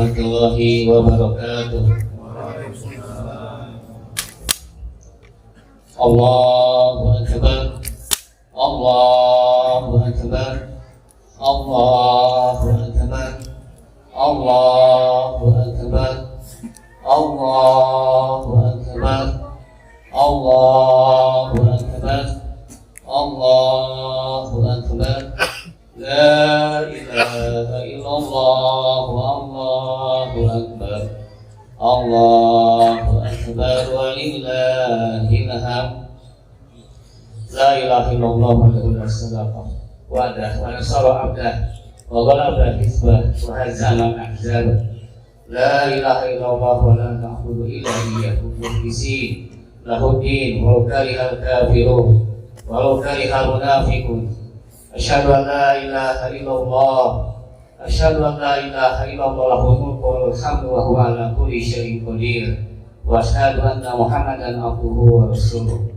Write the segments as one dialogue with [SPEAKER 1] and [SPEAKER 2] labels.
[SPEAKER 1] warahmatullahi wabarakatuh. Allahu Akbar, Allahu Akbar, Allahu Akbar, Allahu Akbar, Allahu Akbar, Allahu Akbar, Allahu Akbar. La ilaha illallah, Allahu Akbar, Allahu Akbar, walillahil hamd. La ilaha illallah wa sadaqah wa'dah wa nasara abdah wa ghalaba hizbah wa hazama ahzabah. La ilaha illallah wa la na'budu illa iyyahu mukhlishin lahuddin wa karihal kafirun wa karihal munafiqun. Asyhadu an la ilaha illallah, asyhadu an la ilaha illallah lahul mulku wa lahul hamdu wa huwa ala kulli syai'in qadir, wa asyhadu anna Muhammadan abduhu wa rasuluh.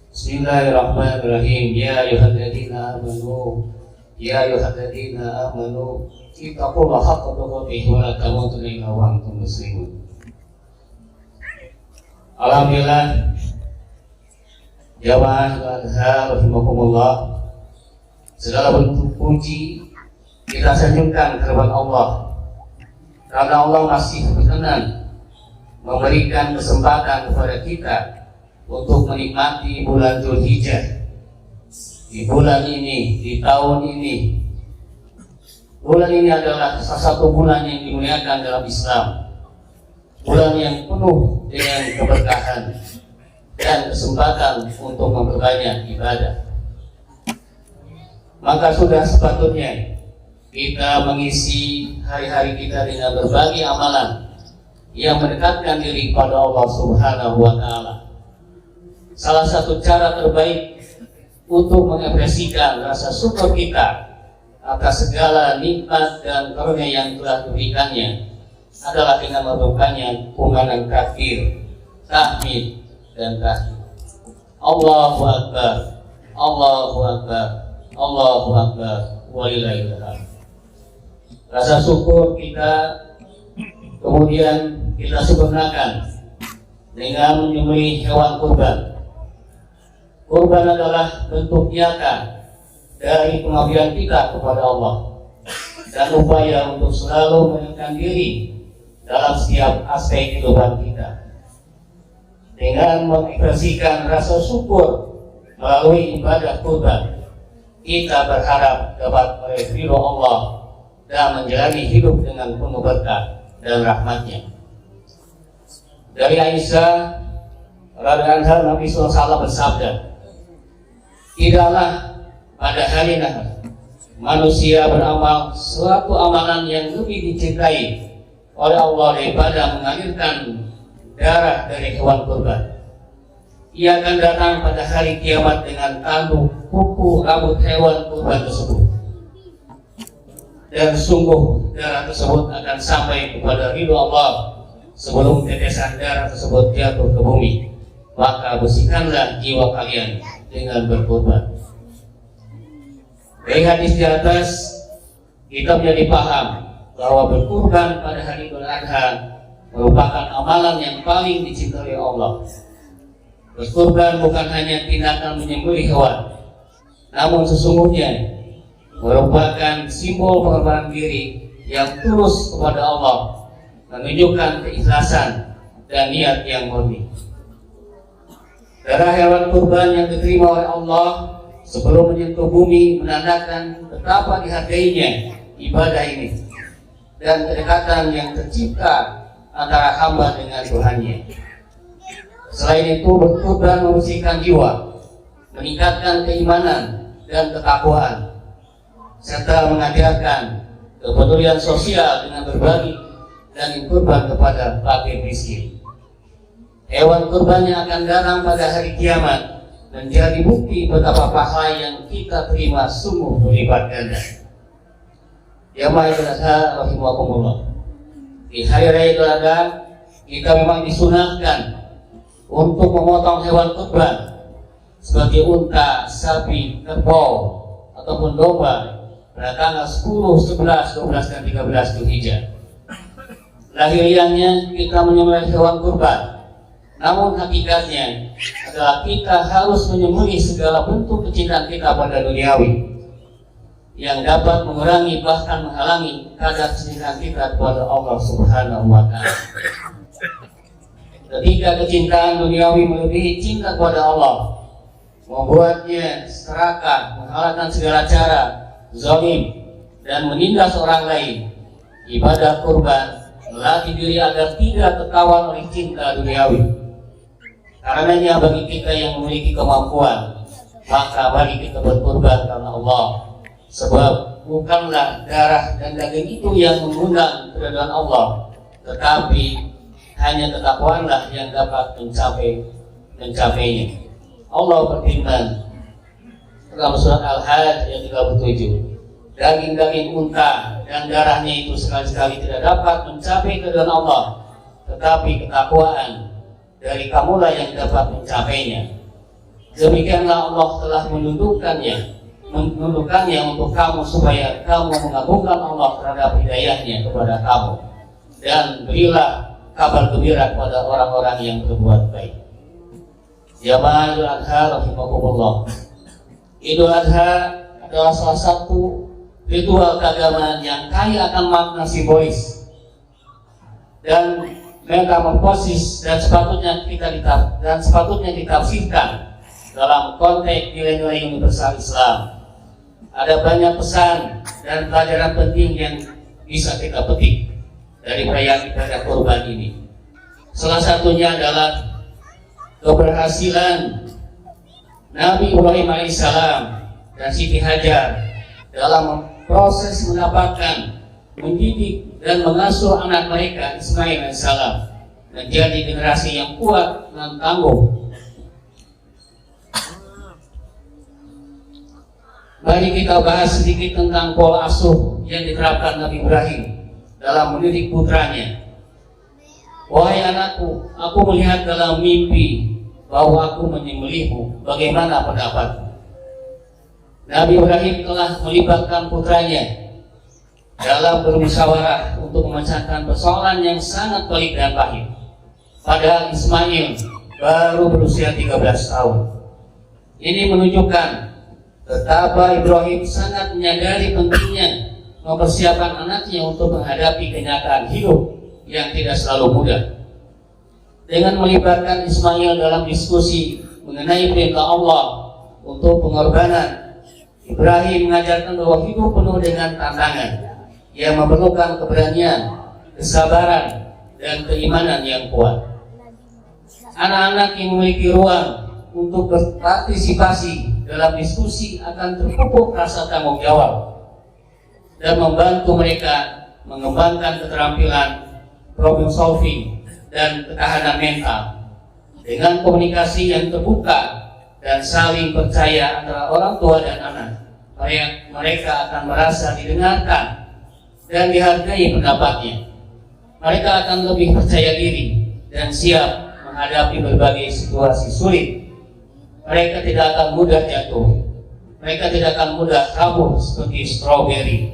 [SPEAKER 1] Bismillahirrahmanirrahim. Ya ayyuhalladzina amanu, ya ayyuhalladzina amanu, ittaqullaha haqqa tuqatih wa la tamutunna illa wa antum muslimun. Alhamdulillah, jamaah al-adhar rahimakumullah, segala bentuk puji kita sanjungkan kepada Allah, karena Allah masih berkenan memberikan kesempatan kepada kita untuk menikmati bulan Dzulhijjah. Di bulan ini, di tahun ini, bulan ini adalah salah satu bulan yang dimuliakan dalam Islam, bulan yang penuh dengan keberkahan dan kesempatan untuk memperbanyak ibadah. Maka sudah sepatutnya kita mengisi hari-hari kita dengan berbagai amalan yang mendekatkan diri kepada Allah Subhanahu wa Ta'ala. Salah satu cara terbaik untuk mengekspresikan rasa syukur kita atas segala nikmat dan karunia yang telah diberikannya adalah dengan membukanya kumpulan takbir, tahmid, dan tahlil. Allahu Akbar, Allahu Akbar, Allahu Akbar, walillahil hamd. Rasa syukur kita kemudian kita sempurnakan dengan menyembelih hewan kurban. Kurban adalah bentuk nyata dari pengabdian kita kepada Allah dan upaya untuk selalu meningkatkan diri dalam setiap aspek kehidupan kita. Dengan mengekspresikan rasa syukur melalui ibadah kurban, kita berharap dapat meraih ridho Allah dan menjalani hidup dengan penuh berkah dan rahmatnya. Dari Aisyah radhiyallahu anha, Nabi SAW bersabda, tidaklah pada hari Nahar manusia beramal suatu amalan yang lebih dicintai oleh Allah daripada mengalirkan darah dari hewan kurban. Ia akan datang pada hari kiamat dengan tanduk kuku rambut hewan kurban tersebut, dan sungguh darah tersebut akan sampai kepada ridho Allah sebelum tetesan darah tersebut jatuh ke bumi. Maka bersihkanlah jiwa kalian dengan berkurban. Dari hadis di atas kita menjadi paham bahwa berkurban pada hari Idul Adha merupakan amalan yang paling dicintai Allah. Berkurban bukan hanya tindakan menyembelih hewan, namun sesungguhnya merupakan simbol pengorbanan diri yang tulus kepada Allah, menunjukkan keikhlasan dan niat yang murni. Darah hewan kurban yang diterima oleh Allah sebelum menyentuh bumi menandakan betapa dihargainya ibadah ini dan kedekatan yang tercipta antara hamba dengan Tuhannya. Selain itu, berkurban membersihkan jiwa, meningkatkan keimanan dan ketakwaan, serta mengajarkan kepedulian sosial dengan berbagi dan kurban kepada fakir miskin. Hewan kurban yang akan datang pada hari kiamat menjadi bukti betapa pahala yang kita terima sungguh berlipat ganda. Ya ma'asyiral rahimakumullah. Di hari raya Idul Adha kita memang disunahkan untuk memotong hewan kurban sebagai unta, sapi, kerbau ataupun domba pada tanggal 10, 11, 12, dan 13 Dzulhijjah. Lahiriahnya kita menyembelih hewan kurban, namun hakikatnya adalah kita harus menyembelih segala bentuk kecintaan kita pada duniawi yang dapat mengurangi bahkan menghalangi kadar kecintaan kita kepada Allah Subhanahu wa Ta'ala. Ketika kecintaan duniawi melebihi cinta kepada Allah, membuatnya serakah, menghalalkan segala cara, zalim, dan menindas orang lain, ibadah kurban melatih diri agar tidak tertawan oleh cinta duniawi. Karenanya bagi kita yang memiliki kemampuan, maka bagi kita berkurban karena Allah. Sebab bukanlah darah dan daging itu yang mengundang keridhaan Allah, tetapi hanya ketakwaanlah yang dapat mencapainya. Allah berfirman dalam surat Al-Hajj ayat 37, daging-daging unta dan darahnya itu sekali-sekali tidak dapat mencapai keridhaan Allah, tetapi ketakwaan dari kamulah yang dapat mencapainya. Demikianlah Allah telah menundukkannya untuk kamu supaya kamu mengagungkan Allah terhadap hidayahnya kepada kamu, dan berilah kabar gembira kepada orang-orang yang berbuat baik. Jamaah Idul Adha rahimakumullah. Idul Adha adalah salah satu ritual keagamaan yang kaya akan makna simbolis dan metamorfosis dan sepatutnya ditafsirkan dalam konteks nilai-nilai universal Islam. Ada banyak pesan dan pelajaran penting yang bisa kita petik dari perayaan ibadah kurban ini. Salah satunya adalah keberhasilan Nabi Ibrahim alaihissalam dan Siti Hajar dalam proses mendapatkan, mendidik dan mengasuh anak mereka Ismail alaihissalam menjadi generasi yang kuat dan tangguh. Mari kita bahas sedikit tentang pola asuh yang diterapkan Nabi Ibrahim dalam mendidik putranya. Wahai anakku, aku melihat dalam mimpi bahwa aku menyembelihmu. Bagaimana pendapatmu? Nabi Ibrahim telah melibatkan putranya dalam bermusyawarah untuk memecahkan persoalan yang sangat pelik dan pahit. Padahal Ismail baru berusia 13 tahun. Ini menunjukkan betapa Ibrahim sangat menyadari pentingnya mempersiapkan anaknya untuk menghadapi kenyataan hidup yang tidak selalu mudah. Dengan melibatkan Ismail dalam diskusi mengenai perintah Allah untuk pengorbanan, Ibrahim mengajarkan bahwa hidup penuh dengan tantangan yang memerlukan keberanian, kesabaran, dan keimanan yang kuat. Anak-anak yang memiliki ruang untuk berpartisipasi dalam diskusi akan terpupuk rasa tanggung jawab dan membantu mereka mengembangkan keterampilan problem solving dan ketahanan mental. Dengan komunikasi yang terbuka dan saling percaya antara orang tua dan anak, mereka akan merasa didengarkan dan dihargai pendapatnya. Mereka akan lebih percaya diri dan siap menghadapi berbagai situasi sulit. Mereka tidak akan mudah jatuh. Mereka tidak akan mudah kabur seperti stroberi,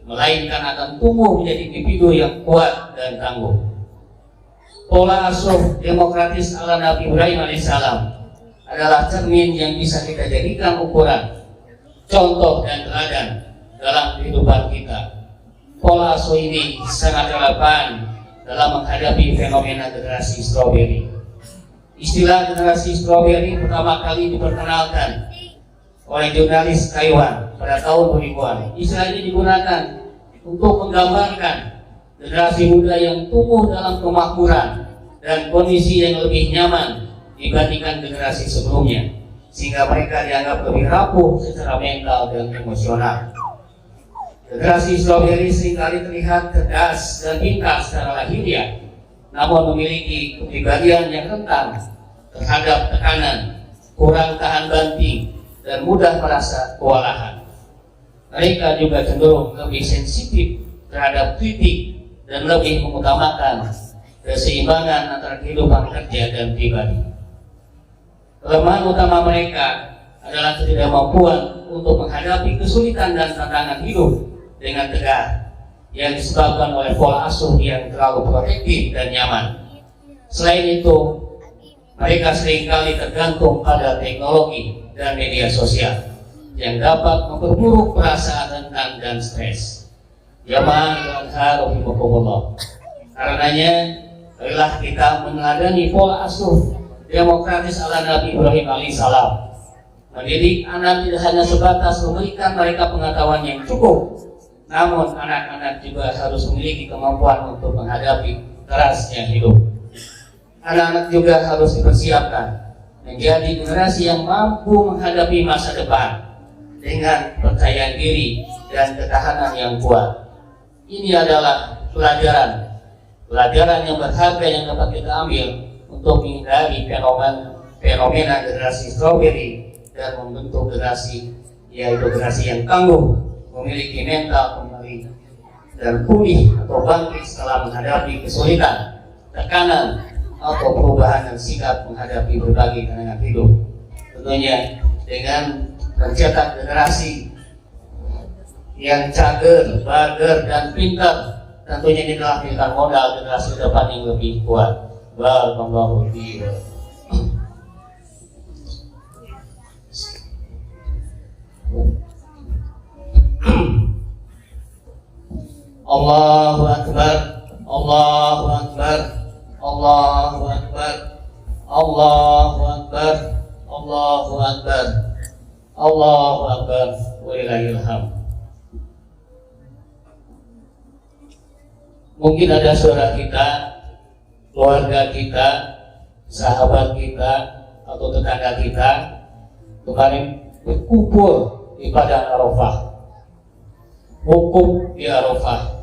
[SPEAKER 1] melainkan akan tumbuh menjadi individu yang kuat dan tangguh. Pola asuh demokratis ala Nabi Ibrahim alaihissalam adalah cermin yang bisa kita jadikan ukuran, contoh dan teladan dalam kehidupan kita. Pola asuh ini sangat relevan dalam menghadapi fenomena generasi stroberi. Istilah generasi stroberi pertama kali diperkenalkan oleh jurnalis Taiwan pada tahun 2000-an. Istilah ini digunakan untuk menggambarkan generasi muda yang tumbuh dalam kemakmuran dan kondisi yang lebih nyaman dibandingkan generasi sebelumnya, sehingga mereka dianggap lebih rapuh secara mental dan emosional. Generasi stroberi seringkali terlihat cerdas dan pintar secara lahiriah, namun memiliki kepribadian yang rentan terhadap tekanan, kurang tahan banting, dan mudah merasa kewalahan. Mereka juga cenderung lebih sensitif terhadap kritik dan lebih mengutamakan keseimbangan antara kehidupan kerja dan pribadi. Kelemahan utama mereka adalah ketidakmampuan untuk menghadapi kesulitan dan tantangan hidup dengan tegar yang disebabkan oleh pola asuh yang terlalu protektif dan nyaman. Selain itu, mereka seringkali tergantung pada teknologi dan media sosial yang dapat memperburuk perasaan rentan dan stres. Jamaah rahimakumullah. Karenanya, marilah kita meneladani pola asuh demokratis ala Nabi Ibrahim alaihissalam. Mendidik anak tidak hanya sebatas memberikan mereka pengetahuan yang cukup, namun anak-anak juga harus memiliki kemampuan untuk menghadapi kerasnya hidup. Anak-anak juga harus dipersiapkan menjadi generasi yang mampu menghadapi masa depan dengan percaya diri dan ketahanan yang kuat. Ini adalah pelajaran yang berharga yang dapat kita ambil untuk menghindari fenomena generasi strawberry dan membentuk generasi yang tangguh, memiliki mental kembali dan pulih atau bangkit setelah menghadapi kesulitan, tekanan, atau perubahan dan sikap menghadapi berbagai tantangan hidup. Tentunya dengan mencetak generasi yang cager, bager, dan pintar, tentunya ini telah memberikan modal generasi depan yang lebih kuat. Barakallahu fiikum. Allahu Akbar, Allahu Akbar, Allahu Akbar, Allahu Akbar, Allahu Akbar, Allahu Akbar, walillahil hamd. Mungkin ada saudara kita, keluarga kita, sahabat kita, atau tetangga kita kemarin berkumpul di Padang Arafah, wukuf di Arafah,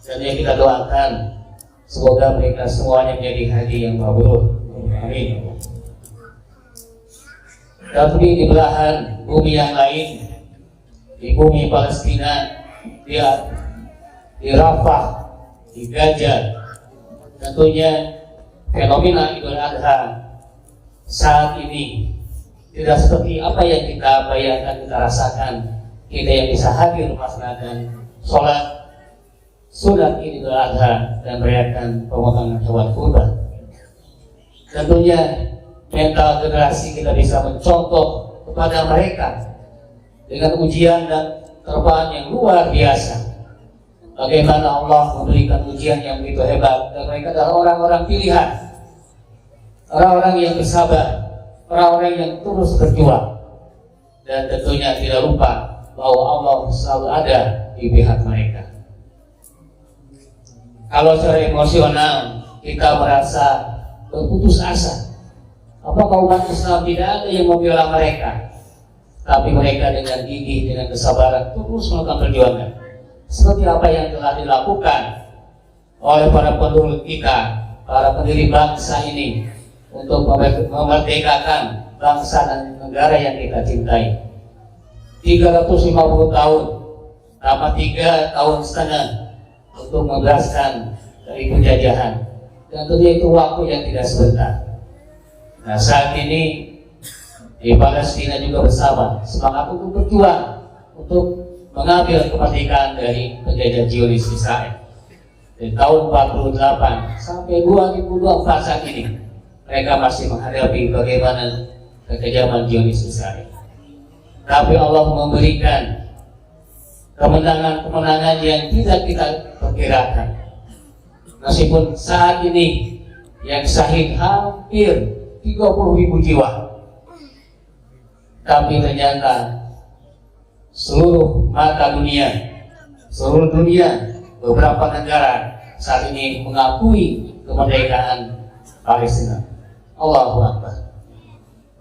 [SPEAKER 1] dan yang kita doakan semoga mereka semuanya menjadi haji yang mabrur. Amin. Tapi di belahan bumi yang lain, di bumi Palestina, di Rafah, di Gaza, tentunya fenomena Idul Adha saat ini tidak seperti apa yang kita bayangkan, kita rasakan. Kita yang bisa hadir melaksanakan sholat sunat Idul Adha dan merayakan pemotongan hewan kurban. Tentunya mental generasi kita bisa mencontoh kepada mereka dengan ujian dan cobaan yang luar biasa. Bagaimana Allah memberikan ujian yang begitu hebat, dan mereka adalah orang-orang pilihan, orang-orang yang bersabar, orang-orang yang terus berjuang, dan tentunya tidak lupa bahwa Allah selalu ada di pihak mereka. Kalau secara emosional kita merasa berputus asa, apakah umat Islam tidak ada yang membela mereka? Tapi mereka dengan gigih, dengan kesabaran terus melakukan perjuangan. Seperti apa yang telah dilakukan oleh para penduduk kita, para pendiri bangsa ini untuk memerdekakan bangsa dan negara yang kita cintai. 350 tahun, tambah 3 tahun setengah untuk membebaskan dari penjajahan, dan tentunya itu waktu yang tidak sebentar. Nah, saat ini di Palestina juga bersama semangat untuk berjuang untuk mengambil kemerdekaan dari penjajah Zionis Israel. Dari tahun 48 sampai 2024 saat ini mereka masih menghadapi bagaimana kekejaman Zionis Israel. Tapi Allah memberikan kemenangan-kemenangan yang tidak kita perkirakan. Meskipun saat ini yang syahid hampir 30.000 jiwa, tapi ternyata seluruh mata dunia, seluruh dunia, beberapa negara saat ini mengakui kemerdekaan Palestina. Allahu Akbar.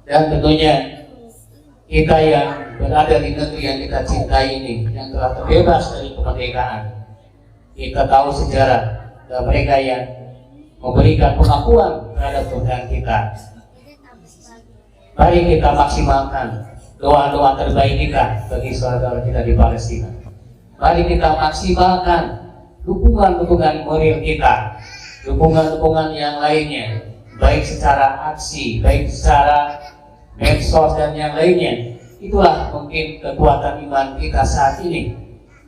[SPEAKER 1] Dan tentunya kita yang berada di negeri yang kita cintai ini, yang telah terbebas dari kemerdekaan, kita tahu sejarah dan mereka yang memberikan pengakuan terhadap Tuhan kita. Mari kita maksimalkan doa-doa terbaik kita bagi saudara kita di Palestina. Mari kita maksimalkan dukungan-dukungan moral kita, dukungan-dukungan yang lainnya, baik secara aksi, baik secara medsos, medsos dan yang lainnya. Itulah mungkin kekuatan iman kita saat ini.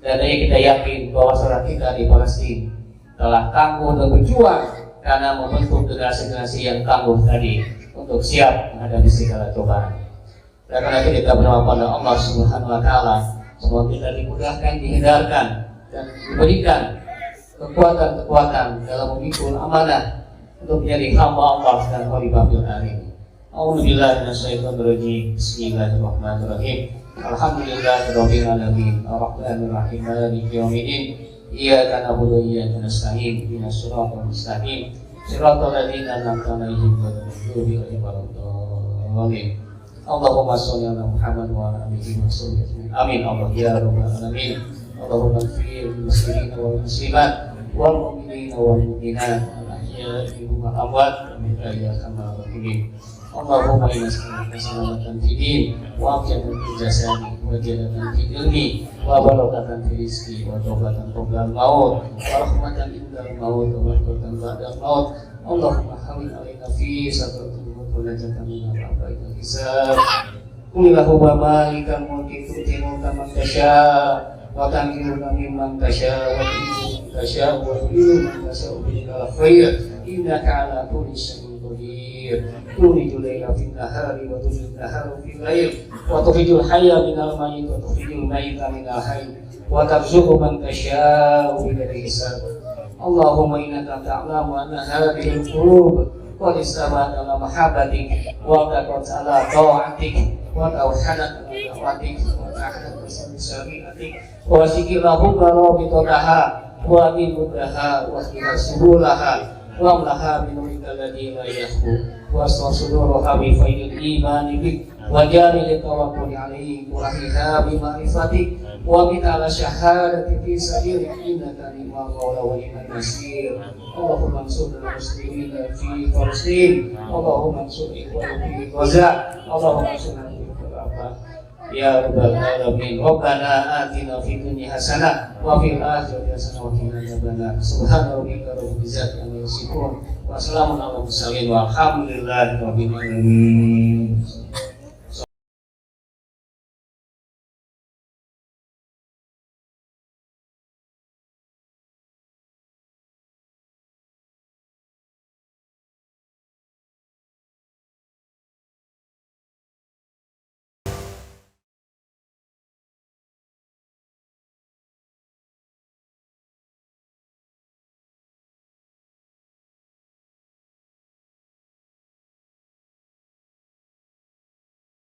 [SPEAKER 1] Dan kita yakin bahwa saudara kita di Palestina telah tangguh dan berjuang karena membentuk generasi-generasi yang tangguh tadi untuk siap menghadapi segala cobaan. Dan karena itu kita berdoa pada Allah Subhanahu Wa Taala, semoga kita dimudahkan, dihindarkan dan diberikan kekuatan dalam memikul amanah untuk menjadi hamba Allah dan khalifah fil ardi. A'udzubillahi minasyaitonirrajim. Bismillahirrahmanirrahim. Alhamdulillahirabbil alamin. Arrahmanir rahim. Maliki yaumiddin. Iyyaka na'budu wa iyyaka nasta'in. Ihdinas siratal mustaqim. Siratal ladzina an'amta 'alaihim ghairil maghdubi 'alaihim waladdallin. Allahumma shalli 'ala Muhammad wa 'ala alihi wa sahbihi. Amin. Allah ya rabbal alamin. Allahumma ighfir lil muslimina wal muslimat wal mu'minina wal mu'minat al-ahya'i wal amwat ya arhamar rahimin. Allahumma inna nas'aluka salamatan fid din wa afiyatan fil jasadi wa ziyadatan fil ilmi wa barakatan fil rizqi wa taubatan qabla al-maut wa rahmatan indal maut wa rahmatan ba'dal maut. Allahumma hawwin 'alaina fi sakratil maut wa najatan min al-'adhabil hisab. Qul lahumma malikal mulki tu'ti mulka man tasha' wa tanzi'u mimman tasha' wa tu'izzu man tasha' wa tudhillu man tasha' bi yadikal khair innaka 'ala kulli syai'in qadir. Tulijul laila fil nahari wa tulijul nahara fil lail wa tukhrijul hayya minal mayyit wa tukhrijul mayyita minal hayy wa tarzuqu man tasha'u bighairi hisab. Allahumma innaka ta'lamu anna hadhihi al-qulub qad istamat ala mahabbatik wa taqat ala ta'atik wa tawhadat ala tawatik wa ta'adat bi syari'atik wa sikilahum rabitataha wa bimudaha wa subulaha wa amlaha binurika alladhi la yahbu wa sasuduruha bi faidil imani bik wa jaril tawakkul alaihi wa rahiha bi ma'rifatik wa mitala syahadati fi sabilik innaka ni'mal mawla wa ni'mal nasir. Allahumma ansur al-muslimin fi Palestin, Allahumma ansur ikhwana fi Gaza, Allahumma ansur ya rabbal alamin. Rabbana atina fid dunya hasanah wa fil akhirati hasanah wa qina adzabannar. Subhana rabbika rabbil izzati amma yasifun wa salamun alal mursalin walhamdulillahi rabbil alamin.